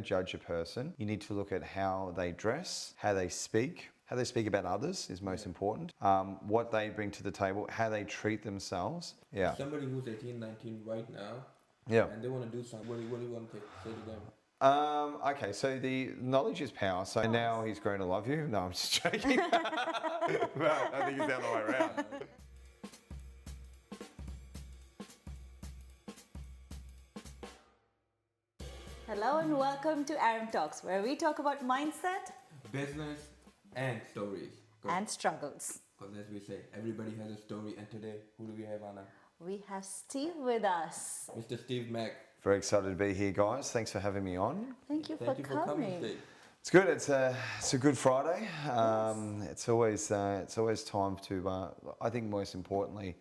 judge a person, you need to look at how they dress, how they speak about others is most important, what they bring to the table, how they treat themselves. Yeah. Somebody who's 18, 19 right now, and they want to do something, what do you want to say to them? Okay, so the knowledge is power. So now he's grown to love you. No, I'm just joking. But I think it's the other way around. Hello and welcome to Arum Talks, where we talk about mindset, Business and stories. and struggles. Because as we say, everybody has a story. And today, who do we have, Anna? We have Steve with us. Mr. Steve Mac. Very excited to be here, guys. Thanks for having me on. Thank you Thank you for coming, Steve. It's good. It's a good Friday. It's always time to. I think most importantly,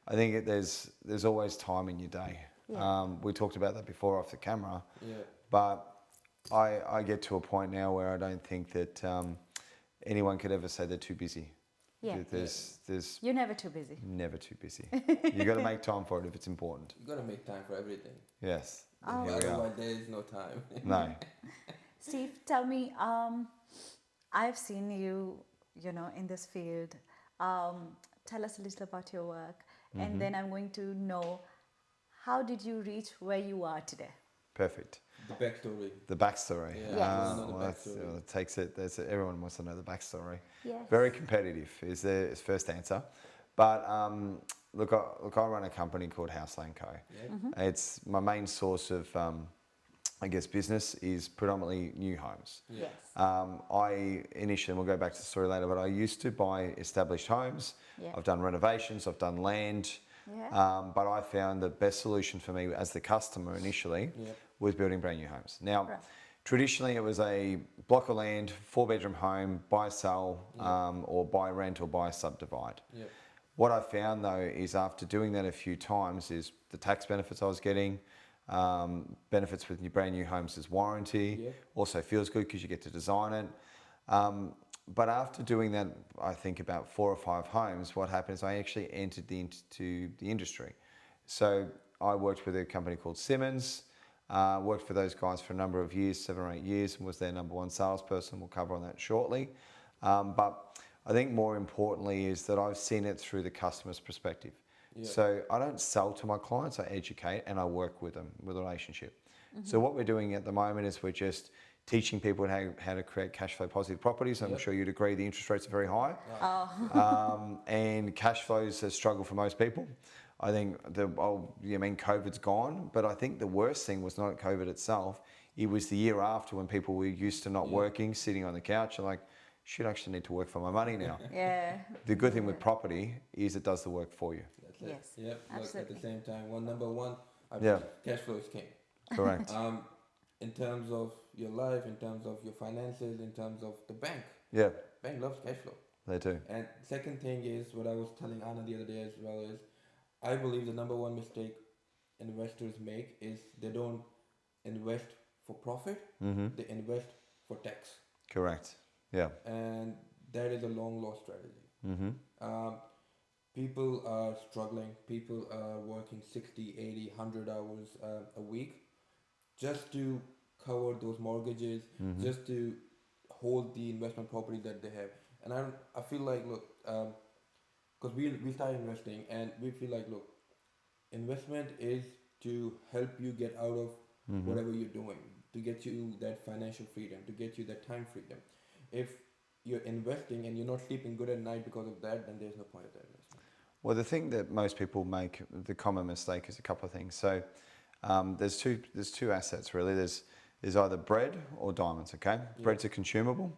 I think there's always time in your day. Yeah. We talked about that before off the camera. Yeah. But I get to a point now where I don't think that anyone could ever say they're too busy. Yeah. There's You're never too busy. never too busy. You got to make time for it if it's important. You gotta make time for everything. Yes. Oh. Here we are. Otherwise, there is no time. No. Steve, tell me, I've seen you, in this field. Tell us a little about your work, and then I'm going to know, how did you reach where you are today? Perfect. The backstory. The backstory. Yeah, Yes. I wanna know the Well, backstory. it takes it. Everyone wants to know the backstory. Yes. Very competitive is the first answer. But look, I run a company called Houseland Co. Yeah. It's my main source of, business is predominantly new homes. Yeah. Yes. I initially, and we'll go back to the story later, but I used to buy established homes. Yeah. I've done renovations, I've done land. Yeah. But I found the best solution for me as the customer initially Yeah. was building brand new homes. Now, Right. traditionally it was a block of land, 4-bedroom home, buy, sell, or buy, rent, or buy, subdivide. Yeah. What I found though is after doing that a few times is the tax benefits I was getting, benefits with brand new homes is warranty, Yeah. also feels good because you get to design it. But after doing that, I think about 4 or 5 homes, what happened is I actually entered into the industry. So I worked with a company called Simmons, worked for those guys for a number of years, 7 or 8 years, and was their number 1 salesperson. We'll cover on that shortly. But I think more importantly is that I've seen it through the customer's perspective. Yeah. So I don't sell to my clients, I educate and I work with them with a relationship. So what we're doing at the moment is we're just teaching people how to create cash flow positive properties. I'm Yep. sure you'd agree the interest rates are very high. Oh. And cash flow is a struggle for most people. I think COVID's gone, but I think the worst thing was not COVID itself. It was the year after when people were used to not working, sitting on the couch and like, shit, I actually need to work for my money now. Yeah. The good thing with property is it does the work for you. That's it. Yes, Yep. Look, at absolutely. the same time, number one, Yeah. cash flow is king. Correct. In terms of your life, in terms of your finances, in terms of the bank. Yeah, Bank loves cash flow. they do. And second thing is what I was telling Anna the other day as well is I believe the number one mistake investors make is they don't invest for profit, they invest for tax. Correct. Yeah. And that is a long lost strategy. People are struggling, people are working 60, 80, 100 hours a week just to cover those mortgages, just to hold the investment property that they have. And I feel like, look, because we started investing and we feel like, look, investment is to help you get out of whatever you're doing, to get you that financial freedom, to get you that time freedom. If you're investing and you're not sleeping good at night because of that, then there's no point of that investment. Well, the thing that most people make, the common mistake is a couple of things. So there's two assets really. There's either bread or diamonds, okay? Yeah. Bread's a consumable,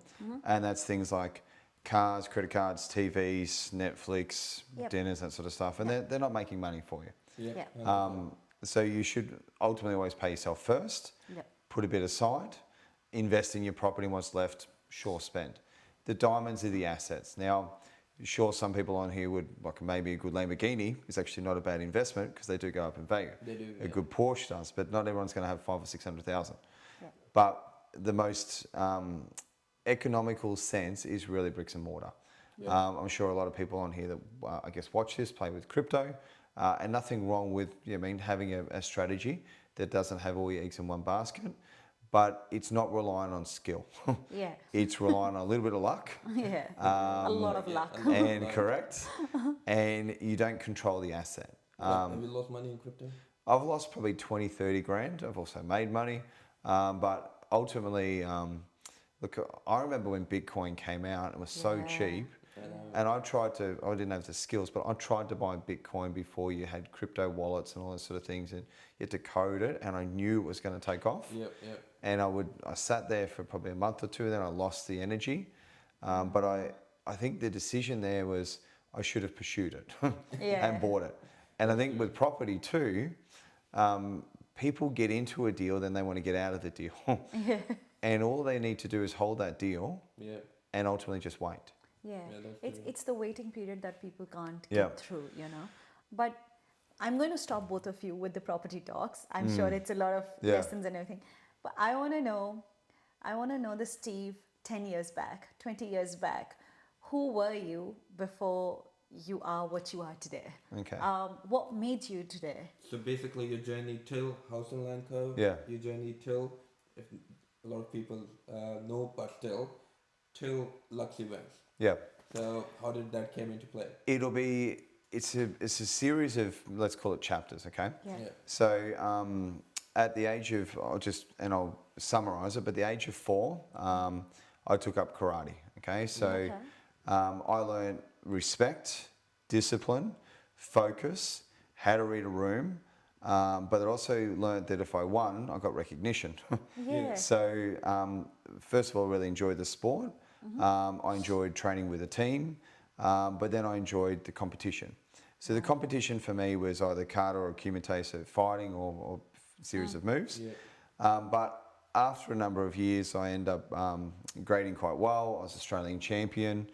and that's things like cars, credit cards, TVs, Netflix, Yep. dinners, that sort of stuff. And they're not making money for you. Yeah. So you should ultimately always pay yourself first, Yep. put a bit aside, invest in your property, and what's left, sure, spend. The diamonds are the assets. Now, sure, some people on here would, like maybe a good Lamborghini is actually not a bad investment because they do go up in value. They do, A yeah. good Porsche does, but not everyone's going to have 500,000 or 600,000. Yeah. But the most economical sense is really bricks and mortar. Yeah. I'm sure a lot of people on here that watch this play with crypto, and nothing wrong with having a strategy that doesn't have all your eggs in one basket. but it's not relying on skill. Yeah. It's relying on a little bit of luck. Yeah. A lot of luck. And correct, and you don't control the asset. Have you lost money in crypto? I've lost probably 20, 30 grand. I've also made money. But ultimately, look, I remember when Bitcoin came out, it was so Yeah. cheap. And I didn't have the skills, but I tried to buy Bitcoin before you had crypto wallets and all those sort of things. And you had to code it, and I knew it was going to take off. Yep. And I sat there for probably a month or two, then I lost the energy. But I think the decision there was I should have pursued it Yeah. and bought it. And I think with property too, people get into a deal, then they want to get out of the deal. Yeah. And all they need to do is hold that deal Yeah. and ultimately just wait. Yeah, that's it's the waiting period that people can't Yeah. get through, you know. But I'm going to stop both of you with the property talks. I'm sure it's a lot of Yeah. lessons and everything. But I want to know the Steve 10 years back, 20 years back. Who were you before you are what you are today? Okay. What made you today? So basically, your journey till House and Land Co. Yeah. Your journey till, if a lot of people know, but till Lux Events. Yeah. So how did that came into play? It's a series of, let's call it chapters, okay? Yeah. So at the age of, I'll summarize it, but the age of 4, I took up karate, okay? So Okay. I learned respect, discipline, focus, how to read a room, but I also learned that if I won, I got recognition. Yeah. So first of all, I really enjoyed the sport. I enjoyed training with a team, but then I enjoyed the competition. So the competition for me was either kata or kumite, so fighting or series of moves. Yeah. But after a number of years, I ended up grading quite well. I was Australian champion.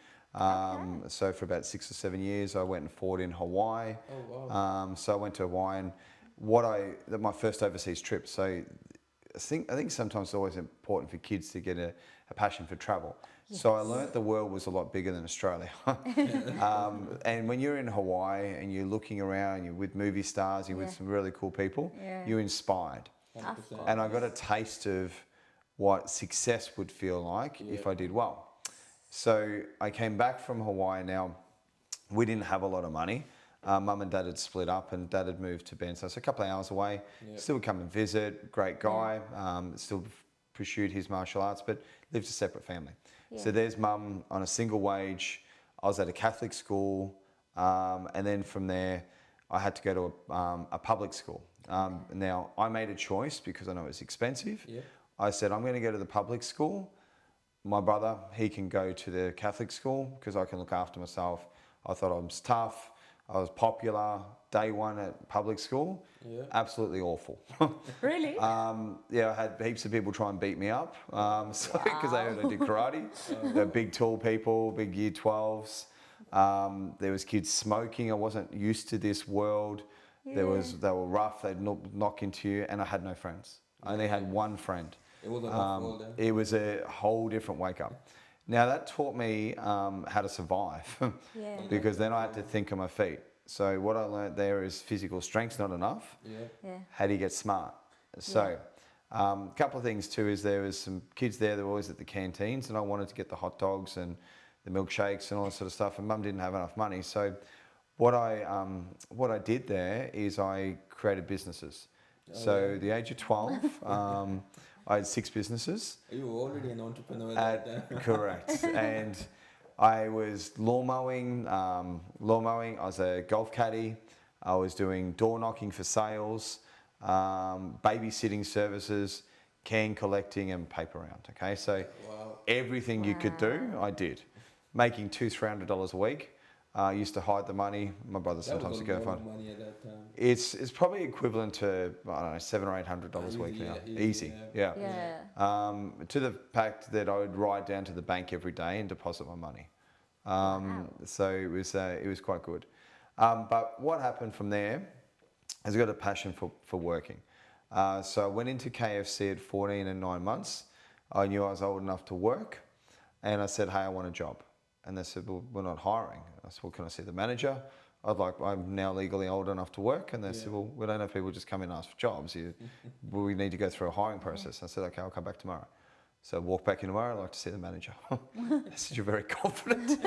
So for about 6 or 7 years, I went and fought in Hawaii. Oh wow. So I went to Hawaii, and my first overseas trip. So I think sometimes it's always important for kids to get a passion for travel. So I learnt the world was a lot bigger than Australia. And when you're in Hawaii and you're looking around, you're with movie stars, you're with some really cool people, Yeah. you're inspired. 100%. And I got a taste of what success would feel like if I did well. So I came back from Hawaii. Now, we didn't have a lot of money. Mum and Dad had split up, and Dad had moved to Ben, so it's a couple of hours away. Still would come and visit, great guy, still pursued his martial arts, but lived a separate family. So there's Mum on a single wage. I was at a Catholic school, and then from there, I had to go to a public school. Now, I made a choice because I know it's expensive. Yeah. I said, I'm going to go to the public school. My brother, he can go to the Catholic school because I can look after myself. I thought I was tough. I was popular. Day one at public school, absolutely awful. Really? Yeah, I had heaps of people try and beat me up because they heard I did karate. They're big, tall people, big year 12s. There was kids smoking. I wasn't used to this world. They were rough. They'd knock into you, and I had no friends. I only had one friend. It was a rough world then. It was a whole different wake up. Now that taught me how to survive because then I had to think on my feet. So what I learned there is physical strength's not enough. Yeah. How do you get smart? So a couple of things too is there was some kids there that were always at the canteens, and I wanted to get the hot dogs and the milkshakes and all that sort of stuff, and Mum didn't have enough money. So what I did there is I created businesses. So the age of 12, I had 6 businesses. You were already an entrepreneur at that time. Correct. And I was lawn mowing. I was a golf caddy. I was doing door knocking for sales, babysitting services, can collecting, and paper round. Okay, so everything you could do, I did. Making $200-300 a week. I used to hide the money. My brother sometimes would go find. Money at that time. It's probably equivalent to I don't know $700 or $800 a week now. Easy, yeah. To the fact that I would ride down to the bank every day and deposit my money. So it was quite good. But what happened from there is I got a passion for working. So I went into KFC at 14 and 9 months. I knew I was old enough to work, and I said, hey, I want a job. And they said, well, we're not hiring. I said, well, can I see the manager? I'm now legally old enough to work. And they said, well, we don't have people just come in and ask for jobs. We need to go through a hiring process. I said, okay, I'll come back tomorrow. So I walked back in tomorrow. I'd like to see the manager. I said, you're very confident.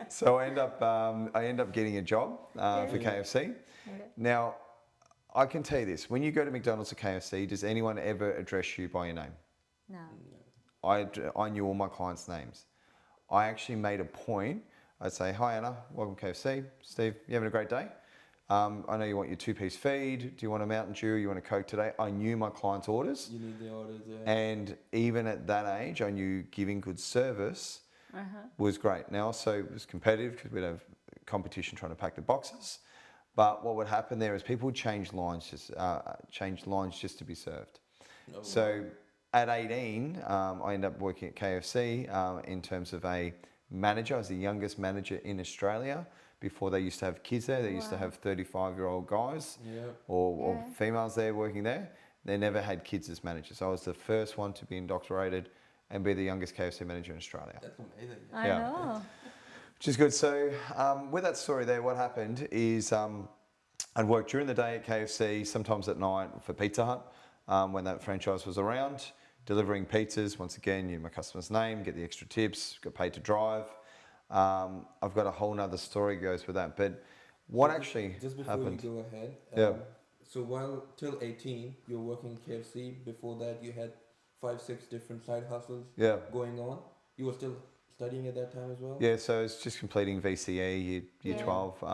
So I end up getting a job for KFC. Yeah. Now, I can tell you this. When you go to McDonald's or KFC, does anyone ever address you by your name? No. I knew all my clients' names. I actually made a point. I'd say, hi, Anna. Welcome to KFC. Steve, you having a great day? I know you want your 2-piece feed. Do you want a Mountain Dew? You want a Coke today? I knew my clients' orders. You need the orders, yeah. And even at that age, I knew giving good service was great. Now, also, it was competitive because we'd have competition trying to pack the boxes. But what would happen there is people would change lines just to be served. Oh, So at 18, I ended up working at KFC in terms of a manager. I was the youngest manager in Australia. Before they used to have kids there, they used to have 35-year-old guys or females there working there. They never had kids as managers. I was the first one to be indoctrinated and be the youngest KFC manager in Australia. That's amazing. I know. Which is good. So with that story there, what happened is I'd work during the day at KFC, sometimes at night for Pizza Hut when that franchise was around, delivering pizzas. Once again, my customer's name, get the extra tips, got paid to drive. I've got a whole nother story goes with that. But what actually just before happened? we go ahead, so while till 18 you're working KFC, before that you had 5-6 different side hustles going on. You were still studying at that time as well? Yeah, so it's just completing VCE, year 12.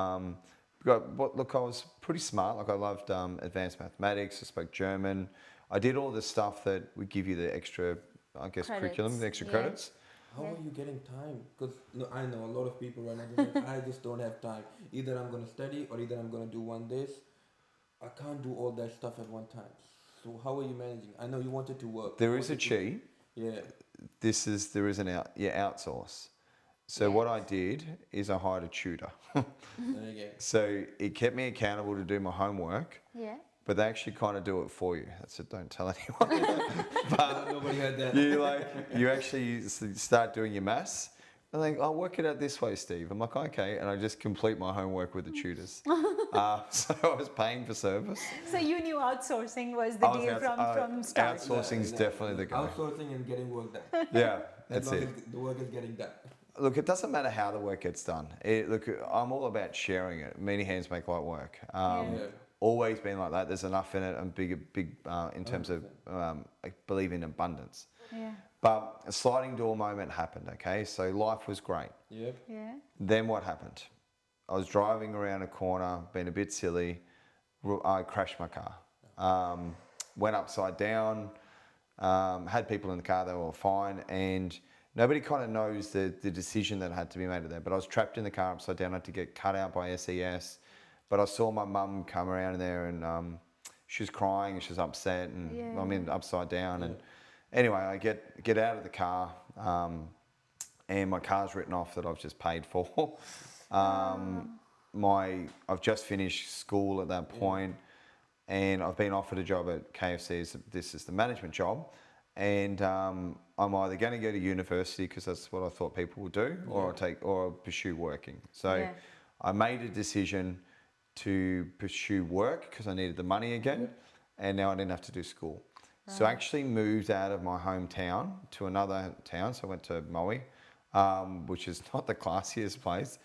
Look, I was pretty smart. Like I loved advanced mathematics. I spoke German. I did all the stuff that would give you the extra, I guess, curriculum, the extra credits. How are you getting time? Because I know a lot of people right now, they're like, I just don't have time. Either I'm going to study or either I'm going to do one this. I can't do all that stuff at one time. So how are you managing? I know you wanted to work. There is a cheat. Yeah. There is an outsource. So what I did is I hired a tutor. There you go. So it kept me accountable to do my homework. Yeah. But they actually kind of do it for you. That's it. Don't tell anyone. But nobody heard that. you actually start doing your maths. And they I'll work it out this way, Steve. I'm like, okay. And I just complete my homework with the tutors. So I was paying for service. So you knew outsourcing was the deal from start. Outsourcing is definitely the goal. Outsourcing and getting work done. Yeah, As that's long it. as the work is getting done. Look, it doesn't matter how the work gets done. Look, I'm all about sharing it. Many hands make light work. Always been like that. There's enough in it. I'm big in terms of I believe in abundance. Yeah. But a sliding door moment happened. Okay, so life was great. Yep. Yeah. Then what happened? I was driving around a corner, being a bit silly. I crashed my car. Went upside down. Had people in the car. They were fine, and nobody kind of knows the decision that had to be made there. But I was trapped in the car upside down. I had to get cut out by SES. But I saw my mum come around there, and she was crying, and she was upset, and I'm in upside down. And anyway, I get out of the car, and my car's written off that I've just paid for. I've just finished school at that point, and I've been offered a job at KFC. This is the management job, and I'm either going to go to university because that's what I thought people would do, or I'll pursue working. So I made a decision to pursue work because I needed the money again, and now I didn't have to do school. So I actually moved out of my hometown to another town. So I went to Maui, which is not the classiest place,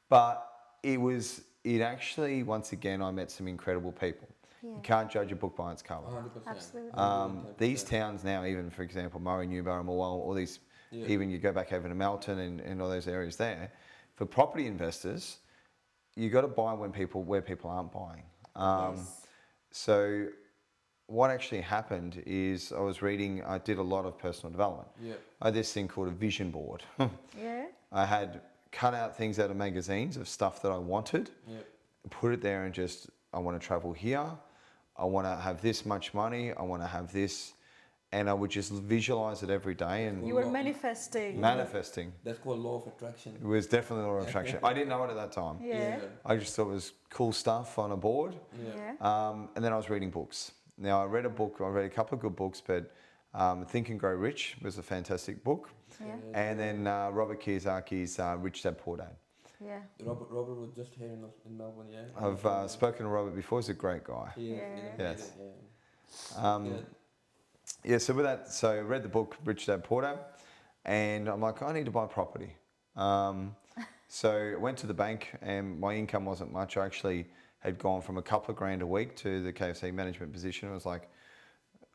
but it actually, once again, I met some incredible people. Yeah. You can't judge a book by its cover. 100%. Absolutely. These towns now, even for example, Murray, Newborough, Morwell, all these, even you go back over to Melton and all those areas there, for property investors, you got to buy where people aren't buying. So what actually happened is I did a lot of personal development. I had this thing called a vision board. I had cut out things out of magazines of stuff that I wanted, put it there, and just, I want to travel here, I want to have this much money, I want to have this, and I would just visualize it every day. And you were manifesting. That's called law of attraction. It was definitely law of attraction. I didn't know it at that time. I just thought it was cool stuff on a board. And then I was reading books. Now I read a couple of good books, but Think and Grow Rich was a fantastic book. And then Robert Kiyosaki's Rich Dad Poor Dad. Yeah. Robert was just here in Melbourne, yeah. I've spoken to Robert before. He's a great guy. Yes. Yeah, so with that, so I read the book, Rich Dad Poor Dad, and I'm like, I need to buy property. So I went to the bank, and my income wasn't much. I actually had gone from a couple of grand a week to the KFC management position. It was like,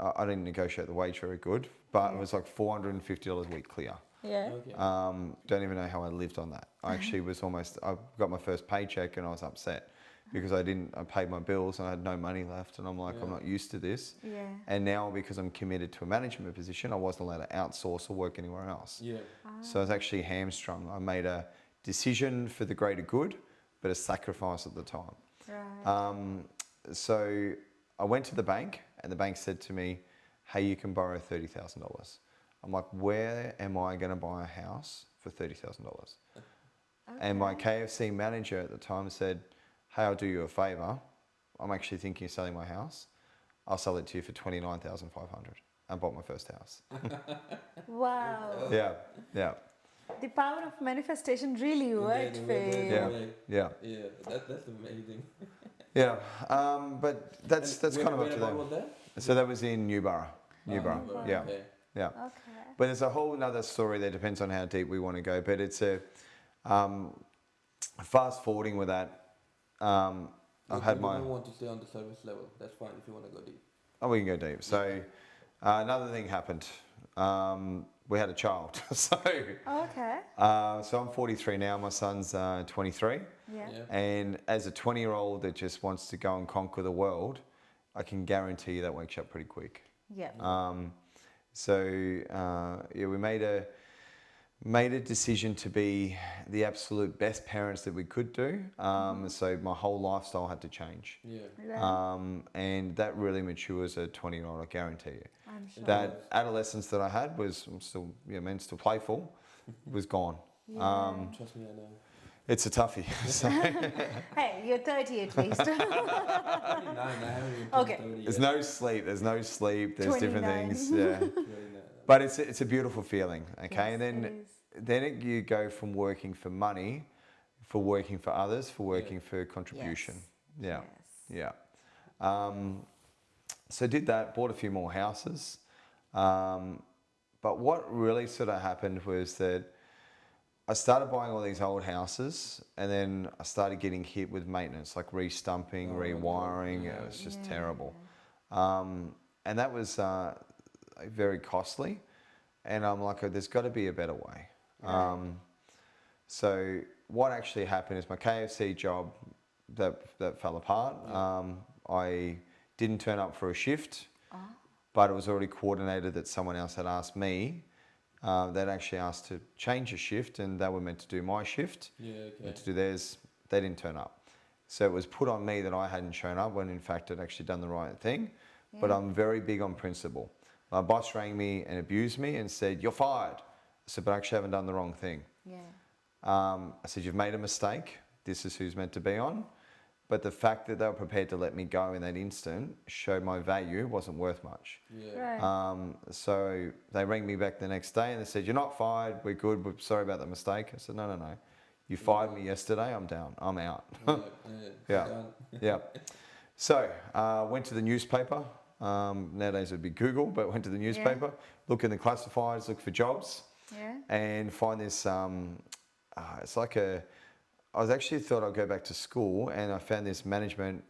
I didn't negotiate the wage very good, but it was like $450 a week clear. Yeah. Okay. Don't even know how I lived on that. I actually was I got my first paycheck and I was upset because I paid my bills and I had no money left, and I'm like, I'm not used to this. Yeah. And now because I'm committed to a management position, I wasn't allowed to outsource or work anywhere else. Yeah. So I was actually hamstrung. I made a decision for the greater good, but a sacrifice at the time. Right. So I went to the bank, and the bank said to me, hey, you can borrow $30,000. I'm like, where am I going to buy a house for $30,000? Okay. And my KFC manager at the time said, hey, I'll do you a favour. I'm actually thinking of selling my house. I'll sell it to you for $29,500. I bought my first house. Wow. Yeah, yeah, The power of manifestation really worked for you. yeah, Yeah, that's amazing. yeah. But that's kind of up to them. Was that? So that was in Newborough. Newborough. Yeah, Okay. yeah. Okay. But there's a whole other story there. Depends on how deep we want to go. But it's a fast forwarding with that. I've had my. You want to stay on the service level. That's fine if you want to go deep. Oh, we can go deep. So another thing happened. We had a child. So Okay. so I'm 43 now. My son's 23. Yeah. And as a 20-year-old that just wants to go and conquer the world, I can guarantee you that wakes up pretty quick. Yeah. We made a decision to be the absolute best parents that we could do. So my whole lifestyle had to change. Yeah. Right. And that really matures a 20-year-old, I guarantee you. I'm sure. That adolescence that I had was still playful, was gone. Yeah. Trust me, I know. It's a toughie. So Hey, you're 30 at least. 29, I haven't even Okay. turned 30 there's yet. no sleep. There's different 29. things. Yeah. 29. But it's a beautiful feeling, okay? Yes, And it is. then you go from working for money, for working for others, for working for contribution. Yes. Yeah, yeah. So did that, bought a few more houses. But what really sort of happened was that I started buying all these old houses, and then I started getting hit with maintenance, like re-stumping, rewiring. It was just terrible. And that was very costly. And I'm like, oh, there's got to be a better way. So what actually happened is my KFC job that fell apart. I didn't turn up for a shift, but it was already coordinated that someone else had asked me. They'd actually asked to change a shift, and they were meant to do my shift. Yeah, okay. Meant to do theirs. They didn't turn up. So it was put on me that I hadn't shown up when in fact I'd actually done the right thing. Yeah. But I'm very big on principle. My boss rang me and abused me and said, "You're fired." I said, "But I actually haven't done the wrong thing." Yeah. I said, "You've made a mistake. This is who's meant to be on." But the fact that they were prepared to let me go in that instant showed my value wasn't worth much. Yeah. Right. So they rang me back the next day and they said, "You're not fired. We're good. We're sorry about the mistake." I said, No. You fired me yesterday. I'm down. I'm out." Yeah. Done. Yeah. So went to the newspaper. Nowadays it would be Google, but went to the newspaper, look in the classifieds, look for jobs, Yeah. and find this. It's like I was actually thought I'd go back to school, and I found this management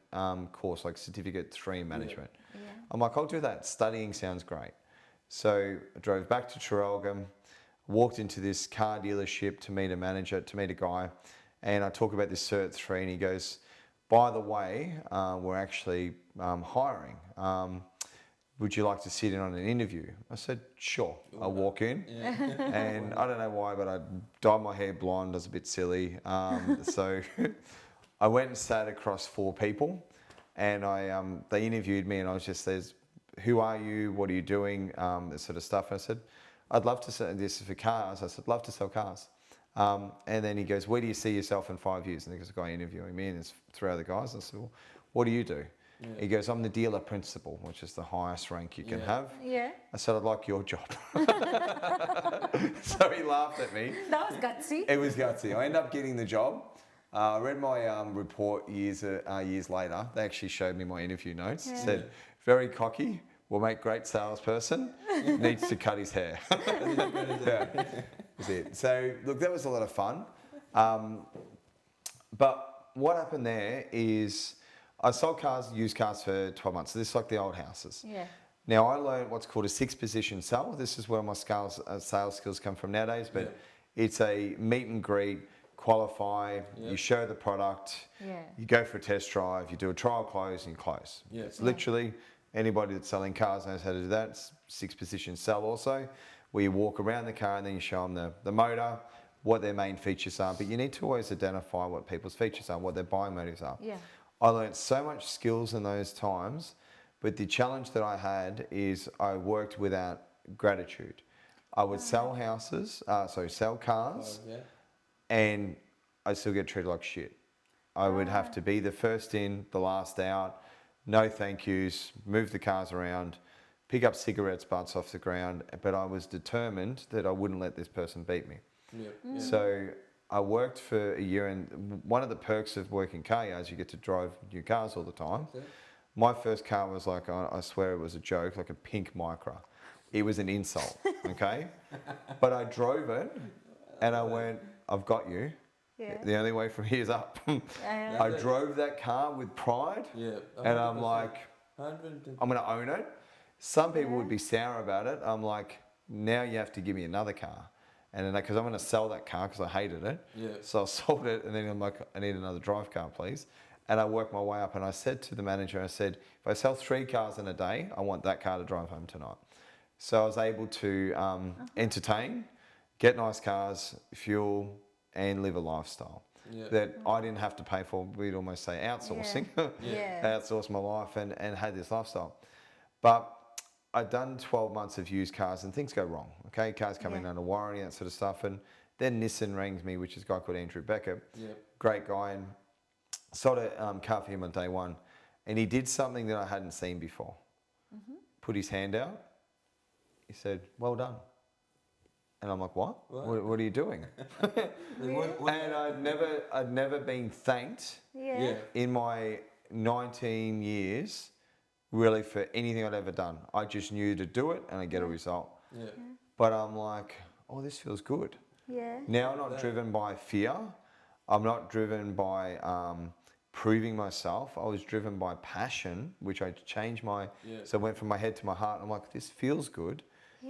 course, like Certificate 3 in management. Yeah. I'm like, I'll do that. Studying sounds great. So I drove back to Traralgon, walked into this car dealership to meet a manager, to meet a guy, and I talk about this Cert 3, and he goes, "By the way, we're actually hiring. Would you like to sit in on an interview?" I said, "Sure." I walk in, and I don't know why, but I dyed my hair blonde. I was a bit silly. So I went and sat across 4 people, and they interviewed me, and I was just, "Who are you? What are you doing?" This sort of stuff. And I said, "I'd love to sell this for cars." I said, "Love to sell cars." And then he goes, "Where do you see yourself in 5 years?" And there's a guy interviewing me, and there's 3 other guys. I said, "Well, what do you do?" Yeah. He goes, "I'm the dealer principal," which is the highest rank you can have. Yeah. I said, "I'd like your job." So he laughed at me. That was gutsy. It was gutsy. I ended up getting the job. I read my report years later. They actually showed me my interview notes. It said, very cocky, will make great salesperson, needs to cut his hair. Yeah, that's it. So, look, that was a lot of fun. But what happened there is I sold cars, used cars for 12 months. So this is like the old houses. Yeah. Now, I learned what's called a 6-position sell. This is where my sales skills come from nowadays, but it's a meet and greet, qualify, you show the product, you go for a test drive, you do a trial close, and you close. Yeah. It's literally anybody that's selling cars knows how to do that. It's 6-position sell also, where you walk around the car and then you show them the motor, what their main features are. But you need to always identify what people's features are, what their buying motives are. Yeah. I learned so much skills in those times, but the challenge that I had is I worked without gratitude. I would sell sell cars, and I still get treated like shit. I would have to be the first in, the last out, no thank yous, move the cars around, pick up cigarettes butts off the ground, but I was determined that I wouldn't let this person beat me. So I worked for a year, and one of the perks of working car yards, you get to drive new cars all the time. My first car was like, I swear it was a joke, like a pink Micra. It was an insult, okay? But I drove it, and I went, I've got you. Yeah. The only way from here is up. I drove that car with pride, and I'm like, I'm going to own it. Some people would be sour about it. I'm like, now you have to give me another car. And then, because I'm going to sell that car because I hated it. So I sold it, and then I'm like, I need another drive car, please. And I worked my way up, and I said to the manager, I said, if I sell 3 cars in a day, I want that car to drive home tonight. So I was able to entertain, get nice cars, fuel, and live a lifestyle that I didn't have to pay for. We'd almost say outsourcing. Outsource my life and had this lifestyle. But I'd done 12 months of used cars, and things go wrong. Okay, cars come in under warranty, that sort of stuff. And then Nissan rings me, which is a guy called Andrew Beckett. Great guy, and sold a car for him on day one. And he did something that I hadn't seen before. Put his hand out. He said, well done. And I'm like, what? What are you doing? And I'd never been thanked in my 19 years really for anything I'd ever done. I just knew to do it and I get a result. But I'm like, oh, this feels good. Now I'm not driven by fear. I'm not driven by proving myself. I was driven by passion, which I changed my... So I went from my head to my heart. And I'm like, this feels good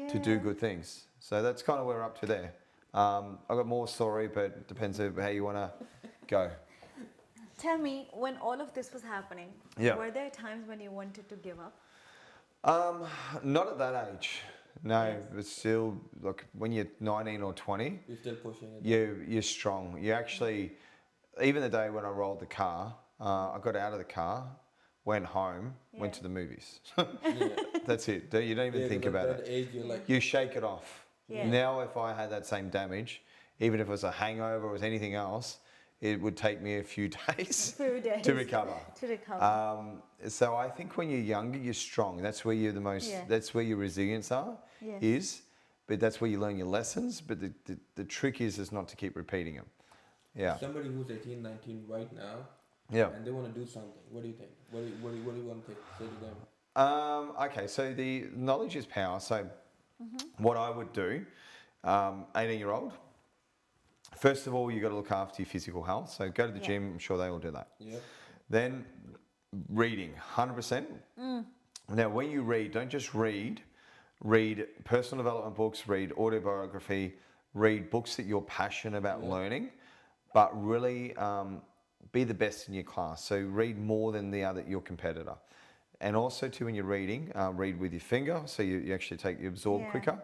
to do good things. So that's kind of where we're up to there. I've got more story, but it depends on how you want to go. Tell me, when all of this was happening, were there times when you wanted to give up? Not at that age. No, but still, look, when you're 19 or 20, you're still pushing it. You're strong. You actually, even the day when I rolled the car, I got out of the car, went home, went to the movies. That's it. You don't even think about it. Age, you're like, you shake it off. Now, if I had that same damage, even if it was a hangover or it was anything else, it would take me a few days to recover. So I think when you're younger, you're strong. That's where you're the most. That's where your resilience is. But that's where you learn your lessons. But the trick is not to keep repeating them. Yeah. Somebody who's 18, 19 right now. And they want to do something. What do you think? What do you want to say to them? Okay. So the knowledge is power. So what I would do, 18-year-old. First of all, you got to look after your physical health. So go to the gym. I'm sure they all do that. Then reading, 100%. Now, when you read, don't just read. Read personal development books. Read autobiography. Read books that you're passionate about learning. But really be the best in your class. So read more than your competitor. And also, too, when you're reading, read with your finger. So you actually absorb quicker.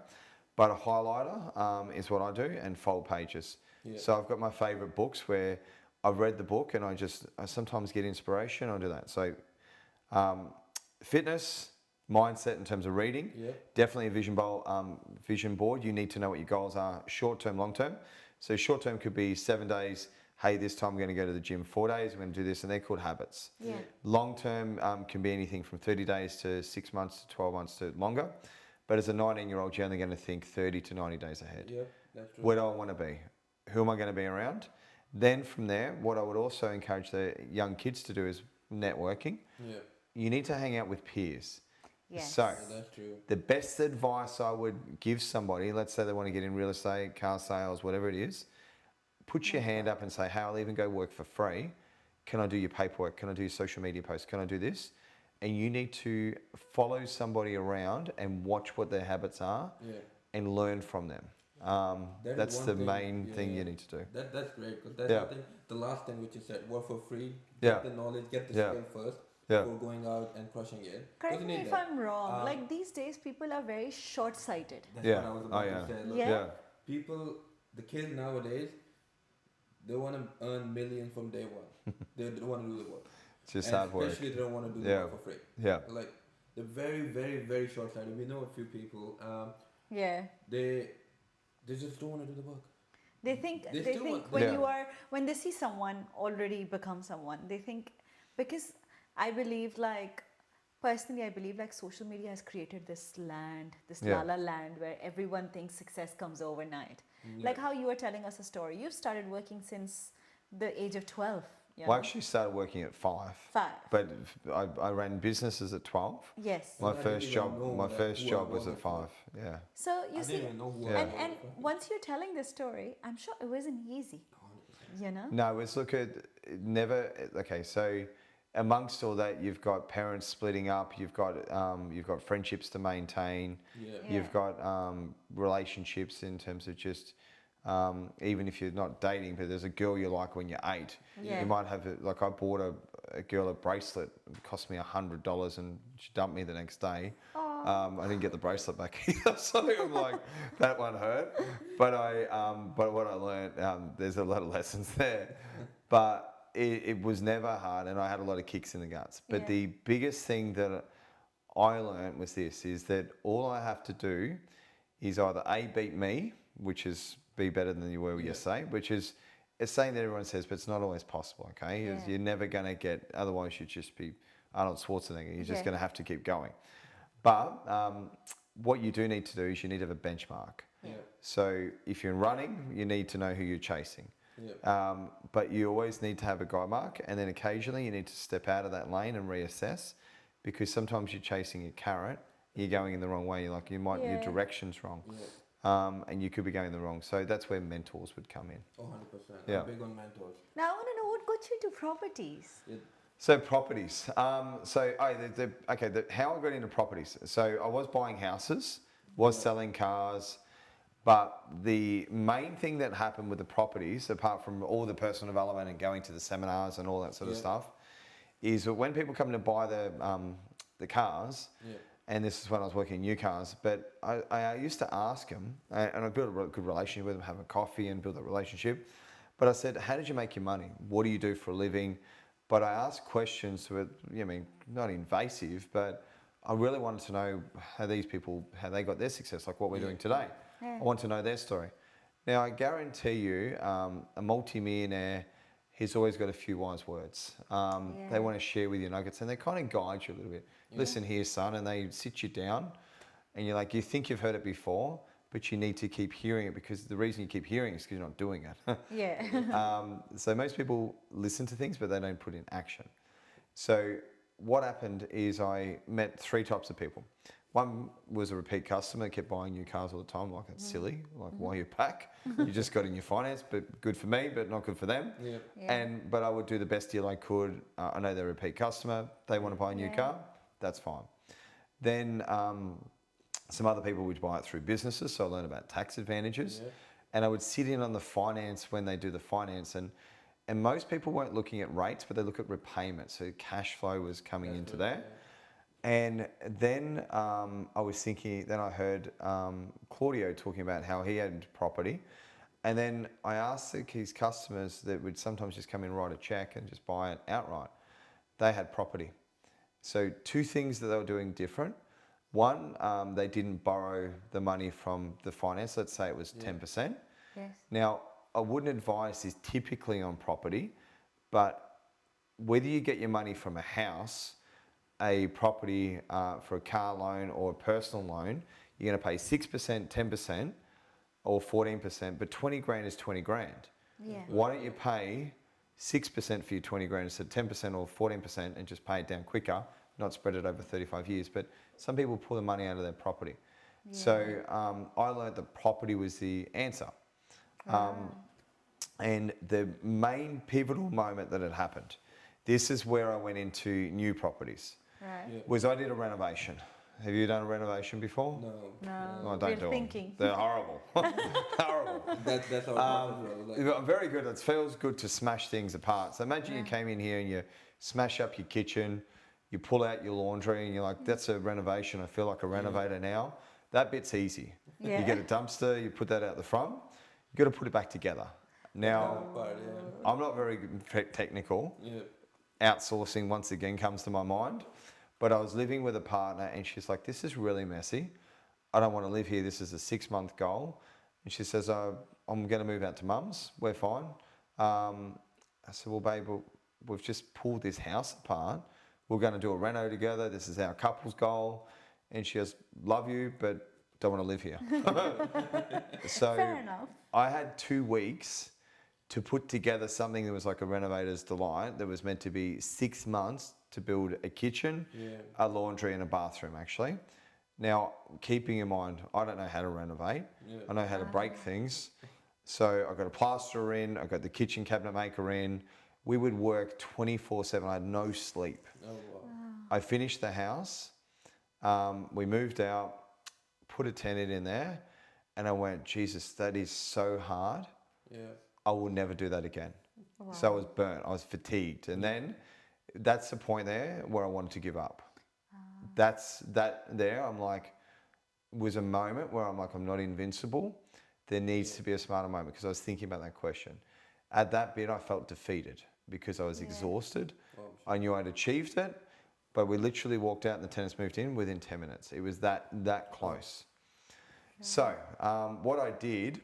But a highlighter is what I do, and fold pages. So I've got my favourite books where I've read the book and I sometimes get inspiration. I'll do that. So fitness, mindset in terms of reading, definitely a vision board. You need to know what your goals are, short term, long term. So short term could be 7 days. Hey, this time I'm going to go to the gym 4 days. I'm going to do this, and they're called habits. Long term can be anything from 30 days to 6 months to 12 months to longer. But as a 19-year-old, you're only going to think 30 to 90 days ahead. Yeah, that's true. Where do I want to be? Who am I going to be around? Then from there, what I would also encourage the young kids to do is networking. Yeah, You need to hang out with peers. Yes. So, yeah, that's true. the best advice I would give somebody, let's say they want to get in real estate, car sales, whatever it is, put your hand up and say, hey, I'll even go work for free. Can I do your paperwork? Can I do your social media posts? Can I do this? And you need to follow somebody around and watch what their habits are Yeah. and learn from them. That is That's one the thing, main thing yeah. you need to do. That's great, because that's Yeah. I think the last thing which you said, work for free, Yeah. get the knowledge, get the Yeah. skill first Yeah. before going out and crushing it. Correct You me need if that. I'm wrong. Um, like these days, people are very short-sighted. That's Yeah. what I was about Oh, yeah. to say. Look, Yeah. Yeah. people, the kids nowadays, they want to earn millions from day one. They don't want to do the work. It's just And hard work. especially they don't want to do the Yeah. work for free. Yeah. Like, they're very, very, very short-sighted. We know a few people. Yeah. They just don't want to do the work. They think They they still think want- when Yeah. you are when they see someone already become someone, they think, because I believe, like, personally I believe like social media has created this land, this Yeah. la la land where everyone thinks success comes overnight. Yeah. Like how you were telling us a story. You started working since the age of 12. You Well, I know? actually started working at 5. 5. But I ran businesses at 12. Yes. My I didn't first even job, know my that first who I job was was at at 5. Yeah. So I you see, didn't even know who Yeah. I and was. once you're telling this story, I'm sure it wasn't easy. You know? No, it's look at never. Okay, so amongst all that, you've got parents splitting up. You've got friendships to maintain. Yeah. Yeah. You've got relationships in terms of just even if you're not dating, but there's a girl you like when you're 8. Yeah. You might have like I bought a girl a bracelet. It cost me $100, and she dumped me the next day. I didn't get the bracelet back either, so I'm like, that one hurt. But but what I learned, there's a lot of lessons there. But it was never hard, and I had a lot of kicks in the guts. But Yeah. the biggest thing that I learned was this: is that all I have to do is either A, beat me, which is be better than you were yesterday, which is it's saying that everyone says, but it's not always possible. Okay, Yeah. You're never going to get. Otherwise, you'd just be Arnold Schwarzenegger. You're just Yeah. going to have to keep going. But what you do need to do is you need to have a benchmark. Yeah. So if you're running, you need to know who you're chasing. Yeah. But you always need to have a guide mark, and then occasionally you need to step out of that lane and reassess, because sometimes you're chasing a carrot, you're going in the wrong way. Like your Yeah. direction's wrong, Yeah. and you could be going the wrong. So that's where mentors would come in. Oh, 100%. Yeah. I'm big on mentors. Now I want to know what got you into properties. So properties. How I got into properties. So I was buying houses, was selling cars, but the main thing that happened with the properties, apart from all the personal development and going to the seminars and all that sort of Yeah. stuff, is that when people come to buy the cars, Yeah. and this is when I was working in new cars, but I used to ask them, and I built a good relationship with them, have a coffee and build a relationship. But I said, how did you make your money? What do you do for a living? But I asked questions that were, not invasive, but I really wanted to know how these people, how they got their success, like what we're doing today. Yeah. I want to know their story. Now, I guarantee you, a multi-millionaire, he's always got a few wise words. They want to share with you nuggets, and they kind of guide you a little bit. Yeah. Listen here, son, and they sit you down, and you're like, you think you've heard it before, but you need to keep hearing it, because the reason you keep hearing it is because you're not doing it. Yeah. So most people listen to things, but they don't put in action. So what happened is I met 3 types of people. One was a repeat customer that kept buying new cars all the time, like it's silly, like why you pack? You just got in your finance, but good for me, but not good for them. Yeah. Yeah. But I would do the best deal I could. I know they're a repeat customer. They want to buy a new Yeah. car. That's fine. Then some other people would buy it through businesses, so I learned about tax advantages. Yeah. And I would sit in on the finance when they do the finance, and most people weren't looking at rates, but they look at repayment. So cash flow was coming into that. And then I was thinking, then I heard Claudio talking about how he had property. And then I asked his customers that would sometimes just come in, write a check and just buy it outright. They had property. So 2 things that they were doing different. One, they didn't borrow the money from the finance. Let's say it was 10%. Yes. Now, I wouldn't advise this typically on property, but whether you get your money from a house, a property for a car loan or a personal loan, you're going to pay 6%, 10%, or 14%, but 20 grand is 20 grand. Yeah. Why don't you pay 6% for your 20 grand instead of 10% or 14% and just pay it down quicker, not spread it over 35 years? But some people pull the money out of their property. Yeah. So I learned that property was the answer. And the main pivotal moment that had happened, this is where I went into new properties, Right. Yeah. was I did a renovation. Have you done a renovation before? No. No, Oh, don't we're do them. thinking. They're horrible. Horrible. That's our as well. Like, I'm very good. It feels good to smash things apart. So imagine you Yeah. came in here and you smash up your kitchen, you pull out your laundry, and you're like, "That's a renovation. I feel like a renovator now." That bit's easy. Yeah. You get a dumpster, you put that out the front. You got to put it back together. Now, but I'm not very good technical. yeah. Outsourcing once again comes to my mind. But I was living with a partner and she's like, "This is really messy. I don't want to live here. This is a 6-month goal." And she says, "I'm going to move out to mum's. We're fine." I said, "Well, babe, we've just pulled this house apart. We're going to do a reno together. This is our couple's goal." And she goes, "Love you, but don't want to live here." So Fair enough. I had 2 weeks to put together something that was like a renovator's delight that was meant to be 6 months to build a kitchen, Yeah. a laundry and a bathroom actually. Now, keeping in mind, I don't know how to renovate. Yeah. I know how to break things. So I got a plasterer in, I got the kitchen cabinet maker in. We would work 24/7. I had no sleep. Oh wow. I finished the house. We moved out, put a tenant in there, and I went, "Jesus, that is so hard. Yeah. I will never do that again." Wow. So I was burnt. I was fatigued. And then that's the point there where I wanted to give up. That's that there. I'm like, was a moment where I'm like, I'm not invincible. There needs to be a smarter moment because I was thinking about that question. At that bit, I felt defeated because I was exhausted. Oh, I knew I'd achieved it, but we literally walked out and the tenants moved in within 10 minutes. It was that close. So what I did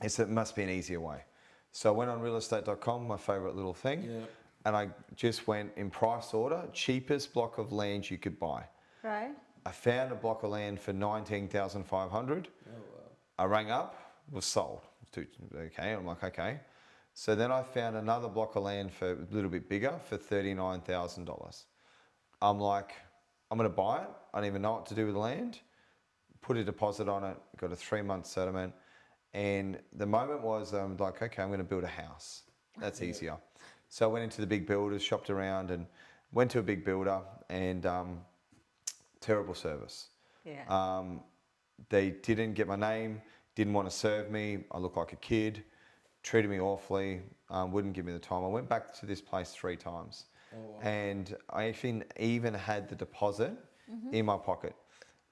is it must be an easier way. So I went on realestate.com, my favorite little thing. Yeah. And I just went in price order, cheapest block of land you could buy. Right. I found a block of land for 19,500. Oh wow. I rang up, was sold. Okay, I'm like, okay. So then I found another block of land for a little bit bigger for $39,000. I'm like, I'm going to buy it. I don't even know what to do with the land. Put a deposit on it, got a 3-month settlement. And the moment was, I'm like, okay, I'm going to build a house. That's easier. So I went into the big builders, shopped around and went to a big builder and terrible service. Yeah. They didn't get my name, didn't want to serve me. I looked like a kid, treated me awfully, wouldn't give me the time. I went back to this place 3 times. Oh wow. And I actually even had the deposit in my pocket.